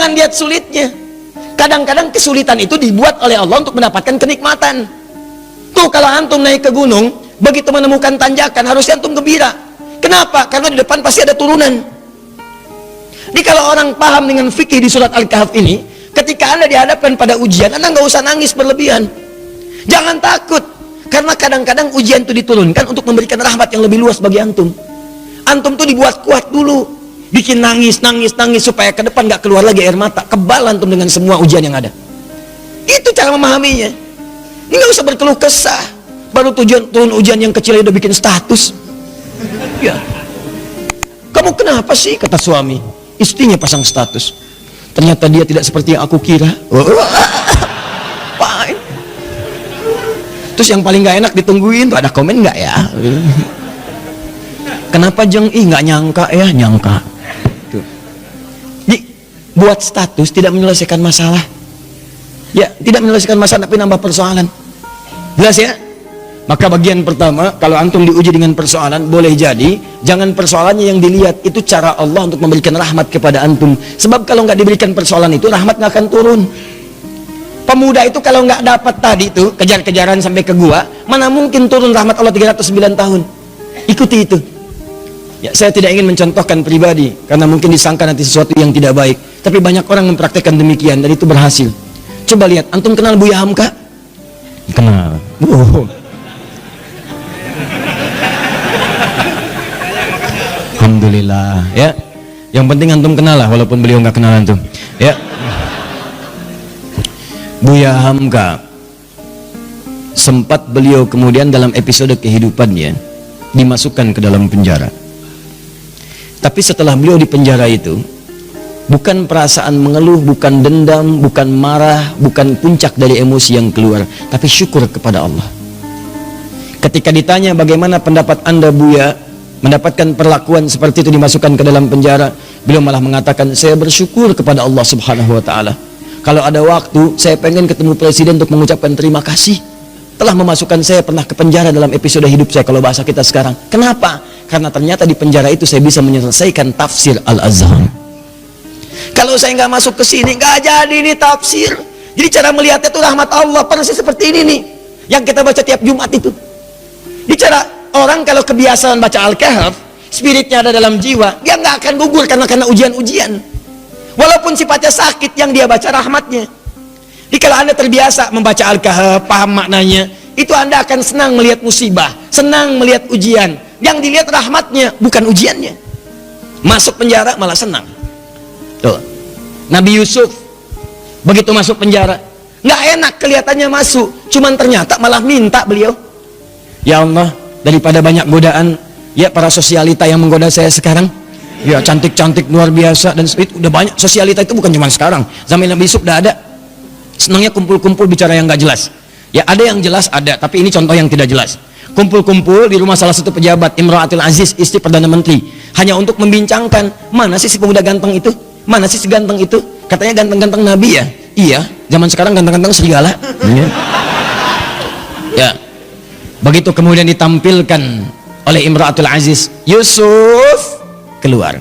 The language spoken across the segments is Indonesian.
Jangan lihat sulitnya. Kadang-kadang kesulitan itu dibuat oleh Allah untuk mendapatkan kenikmatan. Tuh kalau antum naik ke gunung, begitu menemukan tanjakan, harusnya antum gembira. Kenapa? Karena di depan pasti ada turunan. Jadi kalau orang paham dengan fikih di surat Al-Kahf ini, ketika Anda dihadapkan pada ujian, Anda nggak usah nangis berlebihan. Jangan takut, karena kadang-kadang ujian itu diturunkan untuk memberikan rahmat yang lebih luas bagi antum. Antum tuh dibuat kuat dulu, bikin nangis supaya ke depan nggak keluar lagi air mata. Kebal antum dengan semua ujian yang ada. Itu cara memahaminya. Ini nggak usah berkeluh kesah. Baru turun ujian yang kecil udah bikin status. Ya, kamu kenapa sih, kata suami. Istrinya pasang status. Ternyata dia tidak seperti yang aku kira. Fine. Terus yang paling nggak enak ditungguin tuh, ada komen nggak ya? Kenapa jeng? Nggak nyangka ya, nyangka. Tuh. Jadi, buat status tidak menyelesaikan masalah. Ya, tidak menyelesaikan masalah tapi nambah persoalan. Jelas ya? Maka bagian pertama, kalau antum diuji dengan persoalan, boleh jadi jangan persoalannya yang dilihat, itu cara Allah untuk memberikan rahmat kepada antum. Sebab kalau nggak diberikan persoalan itu, rahmat nggak akan turun. Pemuda itu kalau nggak dapat tadi itu kejar-kejaran sampai ke gua, mana mungkin turun rahmat Allah 309 tahun. Ikuti itu. Ya, saya tidak ingin mencontohkan pribadi karena mungkin disangka nanti sesuatu yang tidak baik, tapi banyak orang mempraktekkan demikian dan itu berhasil. Coba lihat, antum kenal Buya Hamka? Kenal. Alhamdulillah ya. Yang penting antum kenal lah, walaupun beliau nggak kenal antum. Ya. Buya Hamka, sempat beliau kemudian dalam episode kehidupannya dimasukkan ke dalam penjara. Tapi setelah beliau di penjara itu, bukan perasaan mengeluh, bukan dendam, bukan marah, bukan puncak dari emosi yang keluar, tapi syukur kepada Allah. Ketika ditanya bagaimana pendapat Anda Buya mendapatkan perlakuan seperti itu, dimasukkan ke dalam penjara, beliau malah mengatakan, saya bersyukur kepada Allah Subhanahu wa ta'ala. Kalau ada waktu, saya pengen ketemu presiden untuk mengucapkan terima kasih telah memasukkan saya pernah ke penjara dalam episode hidup saya, kalau bahasa kita sekarang. Kenapa? Karena ternyata di penjara itu saya bisa menyelesaikan tafsir Al-Azhar. Kalau saya nggak masuk ke sini, nggak jadi ini tafsir. Jadi cara melihatnya itu rahmat Allah, persis seperti ini nih yang kita baca tiap Jumat itu. Bicara orang kalau kebiasaan baca Al-Kahf, spiritnya ada dalam jiwa, dia nggak akan gugur karena ujian-ujian. Walaupun sifatnya sakit, yang dia baca rahmatnya. Jadi kalau Anda terbiasa membaca Al-Kahf, paham maknanya, itu Anda akan senang melihat musibah, senang melihat ujian. Yang dilihat rahmatnya, bukan ujiannya. Masuk penjara malah senang. Tuh. Nabi Yusuf begitu masuk penjara, nggak enak kelihatannya masuk, cuman ternyata malah minta beliau, ya Allah, daripada banyak godaan, ya para sosialita yang menggoda saya sekarang, ya cantik-cantik luar biasa, dan itu udah banyak. Sosialita itu bukan cuma sekarang, zaman Nabi Yusuf udah ada. Senangnya kumpul-kumpul bicara yang nggak jelas. Ya ada yang jelas ada, tapi ini contoh yang tidak jelas. Kumpul-kumpul di rumah salah satu pejabat, Imra'atul Aziz, istri Perdana Menteri, hanya untuk membincangkan, mana sih si pemuda ganteng itu? Mana sih si ganteng itu? Katanya ganteng-ganteng Nabi ya? Iya, zaman sekarang ganteng-ganteng serigala. Ya. Begitu kemudian ditampilkan oleh Imra'atul Aziz, Yusuf keluar.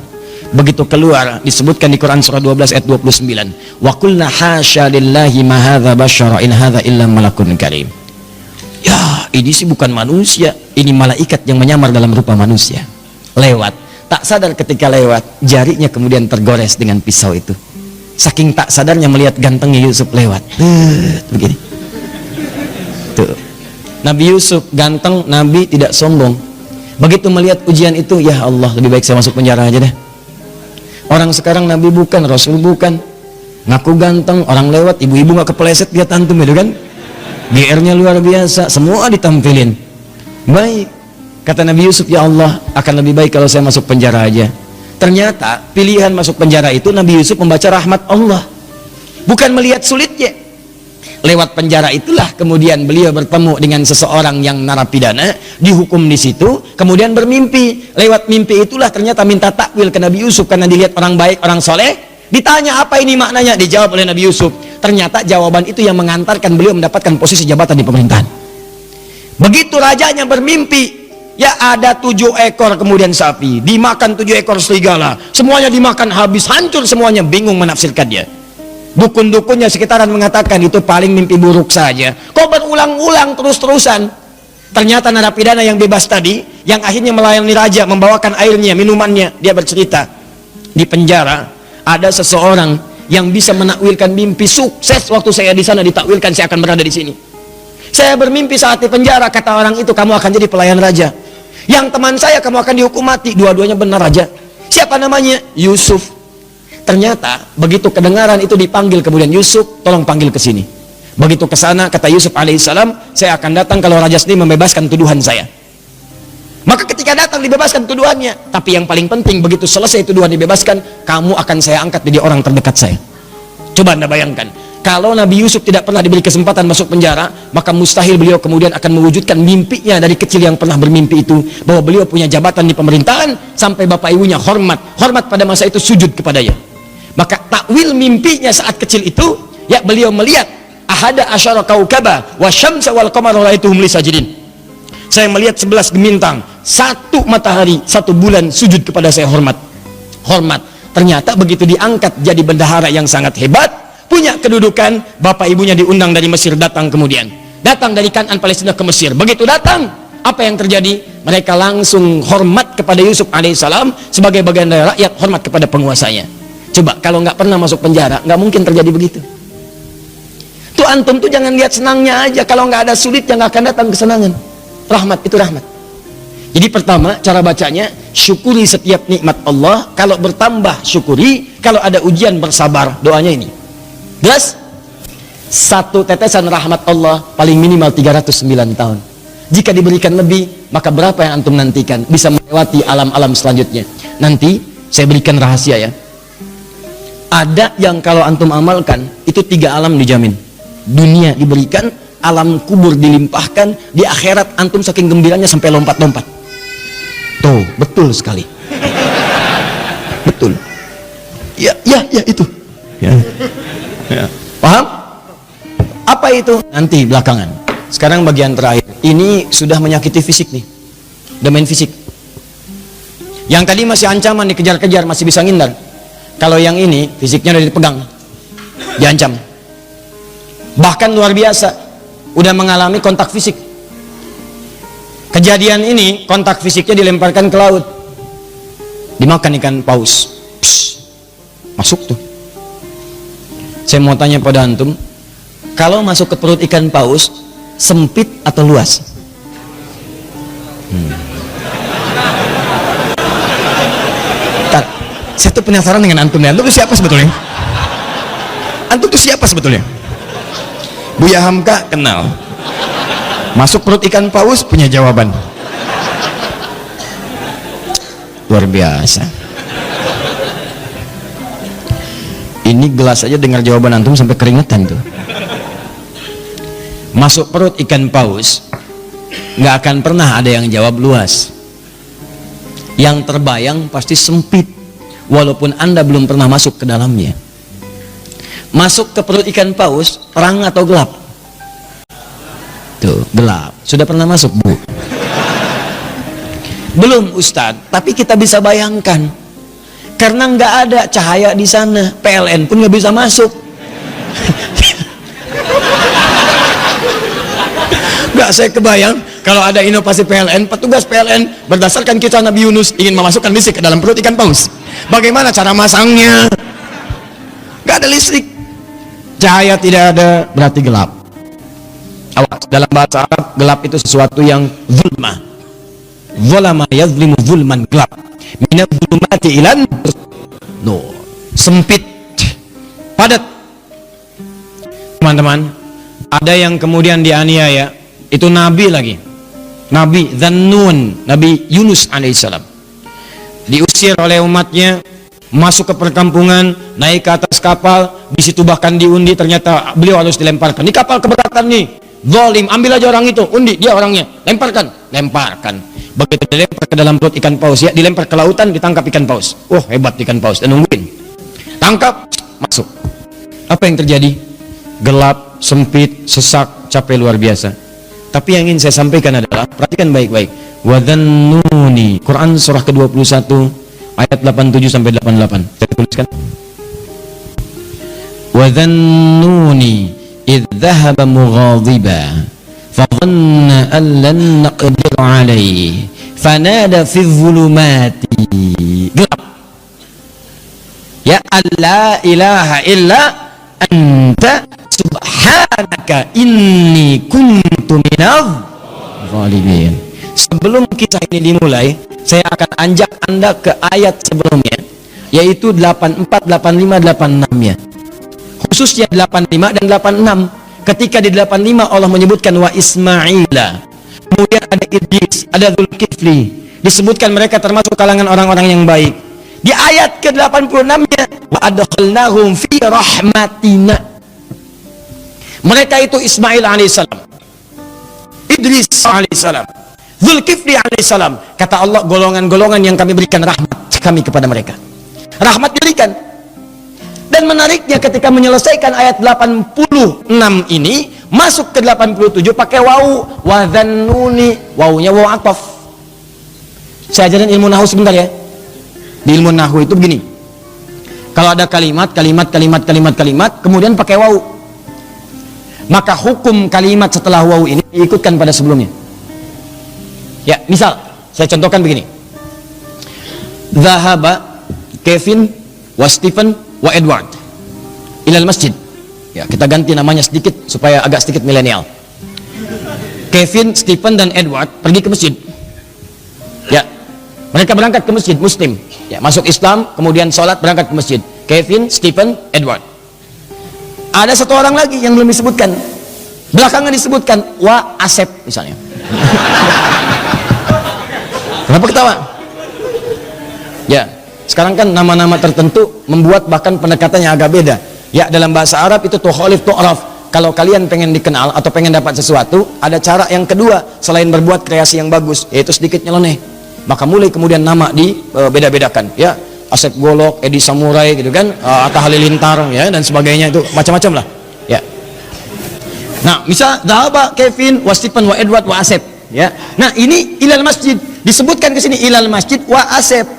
Begitu keluar, disebutkan di Quran surah 12 ayat 29, wa qulna hasya lillahi ma hadza basyara in hadza illa malakun karim. Ya, ini sih bukan manusia, ini malaikat yang menyamar dalam rupa manusia. Lewat, tak sadar ketika lewat, jarinya kemudian tergores dengan pisau itu. Saking tak sadarnya melihat gantengnya Yusuf lewat. Begini. Tuh. Nabi Yusuf ganteng, Nabi tidak sombong. Begitu melihat ujian itu, ya Allah, lebih baik saya masuk penjara aja deh. Orang sekarang Nabi bukan, Rasul bukan, ngaku ganteng, orang lewat, ibu-ibu nggak kepleset lihat antum itu kan. GR-nya luar biasa, semua ditampilin. Baik, kata Nabi Yusuf, ya Allah, akan lebih baik kalau saya masuk penjara aja. Ternyata pilihan masuk penjara itu Nabi Yusuf membaca rahmat Allah, bukan melihat sulitnya. Lewat penjara itulah kemudian beliau bertemu dengan seseorang yang narapidana, dihukum di situ, kemudian bermimpi. Lewat mimpi itulah ternyata minta takwil ke Nabi Yusuf karena dilihat orang baik, orang soleh. Ditanya apa ini maknanya, dijawab oleh Nabi Yusuf. Ternyata jawaban itu yang mengantarkan beliau mendapatkan posisi jabatan di pemerintahan. Begitu rajanya bermimpi, Ya ada 7 ekor kemudian sapi, dimakan 7 ekor serigala, semuanya dimakan habis, hancur semuanya, bingung menafsirkan dia. Dukun-dukunnya sekitaran mengatakan itu paling mimpi buruk saja. Kok berulang-ulang terus-terusan? Ternyata narapidana yang bebas tadi, yang akhirnya melayani raja, membawakan airnya, minumannya, dia bercerita, di penjara ada seseorang yang bisa menakwilkan mimpi, sukses waktu saya di sana ditakwilkan saya akan berada di sini. Saya bermimpi saat di penjara, kata orang itu, kamu akan jadi pelayan raja. Yang teman saya, kamu akan dihukum mati. Dua-duanya benar raja. Siapa namanya? Yusuf. Ternyata begitu kedengaran itu dipanggil kemudian, Yusuf, tolong panggil ke sini. Begitu ke sana, kata Yusuf alaihissalam, saya akan datang kalau raja sendiri membebaskan tuduhan saya. Maka ketika datang dibebaskan tuduhannya. Tapi yang paling penting, begitu selesai tuduhan dibebaskan, kamu akan saya angkat jadi orang terdekat saya. Coba Anda bayangkan, kalau Nabi Yusuf tidak pernah diberi kesempatan masuk penjara, maka mustahil beliau kemudian akan mewujudkan mimpinya dari kecil yang pernah bermimpi itu, bahwa beliau punya jabatan di pemerintahan, sampai bapak ibunya hormat pada masa itu sujud kepadanya. Maka takwil mimpinya saat kecil itu, ya beliau melihat ahada asyara kaukaba wa syamsa wal qamara ra'aituhum li sajidin. Saya melihat 11 bintang, 1 matahari, 1 bulan sujud kepada saya, hormat. Ternyata begitu diangkat jadi bendahara yang sangat hebat, punya kedudukan, bapak ibunya diundang dari Mesir, datang dari Kanaan Palestina ke Mesir. Begitu datang, apa yang terjadi? Mereka langsung hormat kepada Yusuf alaihissalam sebagai bagian dari rakyat, hormat kepada penguasanya. Coba kalau nggak pernah masuk penjara, nggak mungkin terjadi begitu. Tuh antum tuh jangan lihat senangnya aja, kalau nggak ada sulitnya nggak akan datang kesenangan. Rahmat itu rahmat. Jadi pertama cara bacanya, syukuri setiap nikmat Allah, kalau bertambah syukuri, kalau ada ujian bersabar. Doanya ini. Jelas? 1 tetesan rahmat Allah paling minimal 309 tahun. Jika diberikan lebih, maka berapa yang antum nantikan? Bisa melewati alam-alam selanjutnya. Nanti saya berikan rahasia ya. Ada yang kalau antum amalkan, itu 3 alam dijamin. Dunia diberikan, alam kubur dilimpahkan, di akhirat antum saking gembiranya sampai lompat-lompat. Tuh, betul sekali. Betul. Ya itu. Ya. Paham? Apa itu? Nanti belakangan. Sekarang bagian terakhir. Ini sudah menyakiti fisik nih. Udah main fisik. Yang tadi masih ancaman, dikejar-kejar, masih bisa ngindar. Kalau yang ini fisiknya udah dipegang, diancam. Bahkan luar biasa, udah mengalami kontak fisik. Kejadian ini kontak fisiknya dilemparkan ke laut, dimakan ikan paus. Masuk tuh. Saya mau tanya pada antum, kalau masuk ke perut ikan paus, sempit atau luas? Saya tuh penasaran dengan antum ya. Antum tuh siapa sebetulnya? Antum tuh siapa sebetulnya? Buya Hamka kenal. Masuk perut ikan paus punya jawaban. Luar biasa. Ini gelas aja dengar jawaban antum sampai keringetan tuh. Masuk perut ikan paus, nggak akan pernah ada yang jawab luas. Yang terbayang pasti sempit, walaupun Anda belum pernah masuk ke dalamnya. Masuk ke perut ikan paus, terang atau gelap? Tuh, gelap. Sudah pernah masuk, Bu? Belum, Ustadz, tapi kita bisa bayangkan. Karena nggak ada cahaya di sana, PLN pun nggak bisa masuk. Nggak, saya kebayang kalau ada inovasi PLN, petugas PLN berdasarkan kisah Nabi Yunus ingin memasukkan listrik ke dalam perut ikan paus. Bagaimana cara masangnya? Nggak ada listrik, cahaya tidak ada, berarti gelap. Awas, dalam bahasa Arab gelap itu sesuatu yang zulma. Zulama yazlimu zulman, gelap. Minat zulmati ilan nur, sempit, padat. Teman-teman, ada yang kemudian dianiaya, itu nabi lagi, Nabi Dzannun, Nabi Yunus alaihissalam, diusir oleh umatnya, masuk ke perkampungan, naik ke atas kapal, di situ bahkan diundi, ternyata beliau harus dilemparkan. Di kapal keberatan nih, zalim, ambil aja orang itu, undi, dia orangnya, lemparkan. Begitu dilempar ke dalam perut ikan paus, ya dilempar ke lautan, ditangkap ikan paus. Oh, hebat ikan paus, dan nungguin. Tangkap, masuk. Apa yang terjadi? Gelap, sempit, sesak, capek luar biasa. Tapi yang ingin saya sampaikan adalah, perhatikan baik-baik, wa dhannuni. Quran surah ke-21 ayat 87 sampai 88. Saya tuliskan. Wa dhannuni idh dhahaba mughadiba fa dhanna an lan naqdir alayhi fanada fi dhulumati. Gelap. Ya alla ilaha illa anta subhanaka inni kuntu minadh zalimin. Sebelum kisah ini dimulai, saya akan ajak Anda ke ayat sebelumnya, yaitu 84, 85, 86-nya. Khususnya 85 dan 86. Ketika di 85 Allah menyebutkan wa Ismaila, kemudian ada Idris, ada Zulkifli, disebutkan mereka termasuk kalangan orang-orang yang baik. Di ayat ke-86-nya wa adkhalnahum fi rahmatina. Mereka itu Ismail alaihissalam, Idris alaihissalam, Zulkifli alaihissalam. Kata Allah, golongan-golongan yang kami berikan rahmat kami kepada mereka. Rahmat diberikan. Dan menariknya ketika menyelesaikan ayat 86 ini, masuk ke 87 pakai wawu, wa dhannuni, wawunya wawu ataf. Saya ajarin ilmu nahwu sebentar ya. Di ilmu nahwu itu begini. Kalau ada kalimat, kemudian pakai wawu, maka hukum kalimat setelah wawu ini diikutkan pada sebelumnya. Ya, misal saya contohkan begini. Zahaba Kevin wa Stephen wa Edward ilal masjid. Ya, kita ganti namanya sedikit supaya agak sedikit milenial. Kevin, Stephen dan Edward pergi ke masjid. Ya, mereka berangkat ke masjid, Muslim. Ya, masuk Islam, kemudian sholat, berangkat ke masjid. Kevin, Stephen, Edward. Ada satu orang lagi yang belum disebutkan. Belakangan disebutkan wa Asep misalnya. Kenapa ketawa? Ya, sekarang kan nama-nama tertentu membuat bahkan pendekatannya agak beda. Ya, dalam bahasa Arab itu tukhalif tu'raf. Kalau kalian pengen dikenal atau pengen dapat sesuatu, ada cara yang kedua selain berbuat kreasi yang bagus, yaitu sedikit nyeleneh. Maka mulai kemudian nama di beda-bedakan, ya, Asep Golok, Edi Samurai gitu kan, Atta Halilintar ya dan sebagainya, itu macam-macam lah, ya. Nah, misal Dhahaba Kevin wa Stephen wa Edward wa Asep, ya. Nah, ini ilal masjid, disebutkan ke sini ilal masjid wa Asep.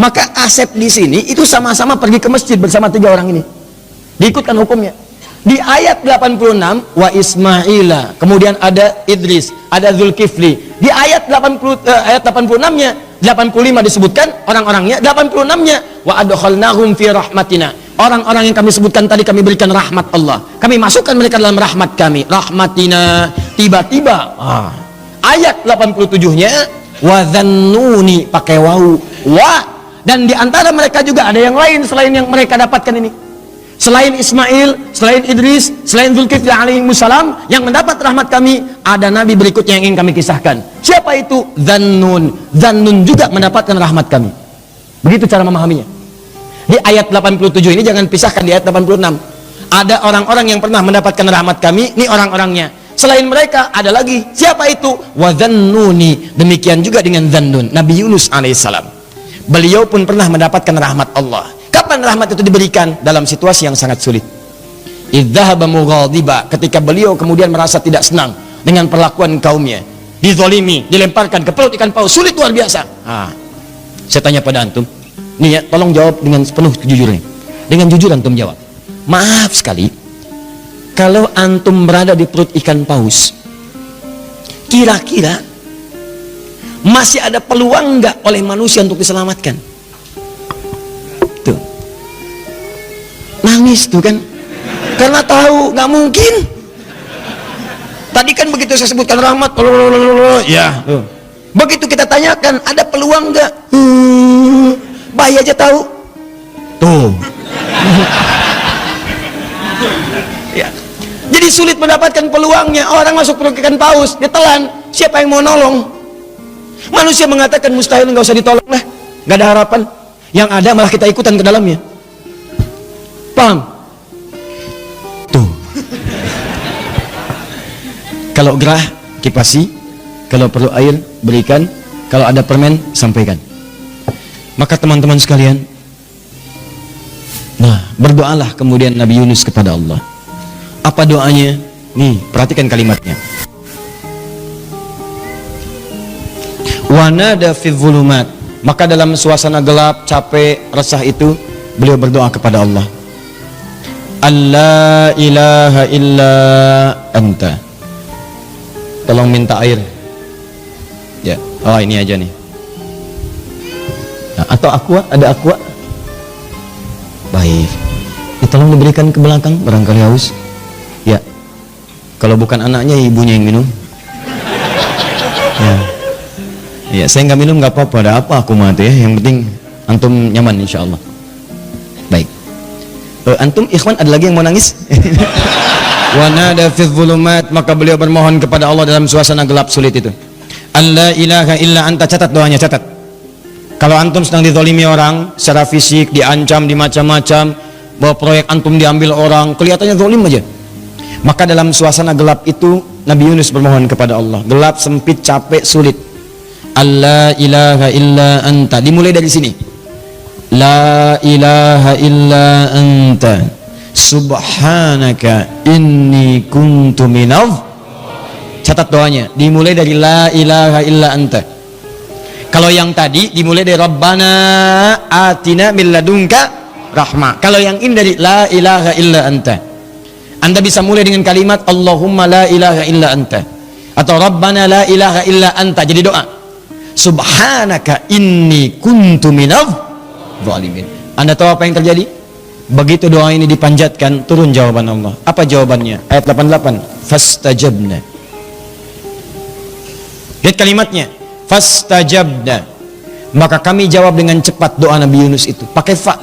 Maka Asep di sini itu sama-sama pergi ke masjid bersama tiga orang ini. Diikutkan hukumnya. Di ayat 86 wa Ismaila, kemudian ada Idris, ada Zulkifli. Di ayat 86-nya, 85 disebutkan orang-orangnya, 86-nya wa adkhalnahum fi rahmatina. Orang-orang yang kami sebutkan tadi kami berikan rahmat Allah. Kami masukkan mereka dalam rahmat kami. Rahmatina, tiba-tiba ayat 87-nya wa dhannuni pakai wawu. Wa, dan di antara mereka juga ada yang lain selain yang mereka dapatkan ini. Selain Ismail, selain Idris, selain Zulkifli alaihissalam yang mendapat rahmat kami, ada nabi berikutnya yang ingin kami kisahkan. Siapa itu? Dhannun. Dhannun juga mendapatkan rahmat kami. Begitu cara memahaminya. Di ayat 87 ini jangan pisahkan di ayat 86. Ada orang-orang yang pernah mendapatkan rahmat kami, ini orang-orangnya. Selain mereka ada lagi. Siapa itu? Wa dhannuni. Demikian juga dengan Dhannun, Nabi Yunus alaihissalam. Beliau pun pernah mendapatkan rahmat Allah. Kapan rahmat itu diberikan? Dalam situasi yang sangat sulit. Idzahaba mughadiba, ketika beliau kemudian merasa tidak senang dengan perlakuan kaumnya, dizolimi, dilemparkan ke perut ikan paus, sulit luar biasa. Saya tanya pada antum, nih ya, tolong jawab dengan sepenuh kejujuran. Dengan jujur antum jawab. Maaf sekali, kalau antum berada di perut ikan paus, kira-kira masih ada peluang nggak oleh manusia untuk diselamatkan? Tuh, nangis tuh kan, karena tahu nggak mungkin. Tadi kan begitu saya sebutkan rahmat, ya. Begitu kita tanyakan ada peluang nggak? Bayi aja tahu. Tuh. Ya. Jadi sulit mendapatkan peluangnya. Orang masuk perut ikan paus, ditelan. Siapa yang mau nolong? Manusia mengatakan mustahil, nggak usah ditolong lah, nggak ada harapan. Yang ada malah kita ikutan ke dalamnya. Paham? Tuh. Kalau gerah kipasi, kalau perlu air berikan, kalau ada permen sampaikan. Maka teman-teman sekalian, nah berdoalah kemudian Nabi Yunus kepada Allah. Apa doanya? Nih, perhatikan kalimatnya. Wa nada fi dhulumat, maka dalam suasana gelap, capek, resah itu beliau berdoa kepada Allah. Allah ilaha illa anta. Tolong minta air. Ya, oh ini aja nih. Nah, atau aqua, ada aqua? Baik. Ya, tolong diberikan ke belakang, barangkali haus. Ya. Kalau bukan anaknya, ibunya yang minum. Ya. Ya, saya nggak minum nggak apa-apa. Ada apa aku mati ya? Yang penting antum nyaman insya Allah. Baik. Antum ikhwan ada lagi yang mau nangis? Wa nada fi dhulumat, maka beliau bermohon kepada Allah dalam suasana gelap sulit itu. Allah ilaha illa anta, catat doanya, catat. Kalau antum sedang dizalimi orang secara fisik, diancam, dimacam-macam, bahwa proyek antum diambil orang, kelihatannya zalim aja. Maka dalam suasana gelap itu Nabi Yunus bermohon kepada Allah. Gelap, sempit, capek, sulit. Allah ilaha illa anta. Dimulai dari sini. La ilaha illa anta subhanaka inni kuntu minadh. Catat doanya, dimulai dari la ilaha illa anta. Kalau yang tadi dimulai dari Rabbana atina min ladunka rahmah. Kalau yang ini dari la ilaha illa anta. Anda bisa mulai dengan kalimat Allahumma la ilaha illa anta, atau Rabbana la ilaha illa anta, jadi doa. Subhanaka inni kuntu minadh zalimin. Anda tahu apa yang terjadi? Begitu doa ini dipanjatkan, turun jawaban Allah. Apa jawabannya? Ayat 88. Fastajabna. Lihat kalimatnya. Fastajabna. Maka kami jawab dengan cepat doa Nabi Yunus itu. Pakai fa.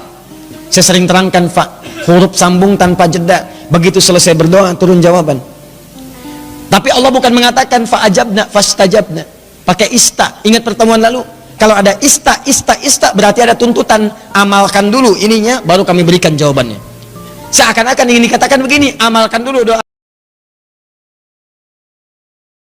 Saya sering terangkan fa. Huruf sambung tanpa jeda. Begitu selesai berdoa, turun jawaban. Tapi Allah bukan mengatakan fa'ajabna, fastajabna. Pakai ista. Ingat pertemuan lalu? Kalau ada ista berarti ada tuntutan, amalkan dulu ininya baru kami berikan jawabannya. Seakan-akan ingin dikatakan begini, amalkan dulu doa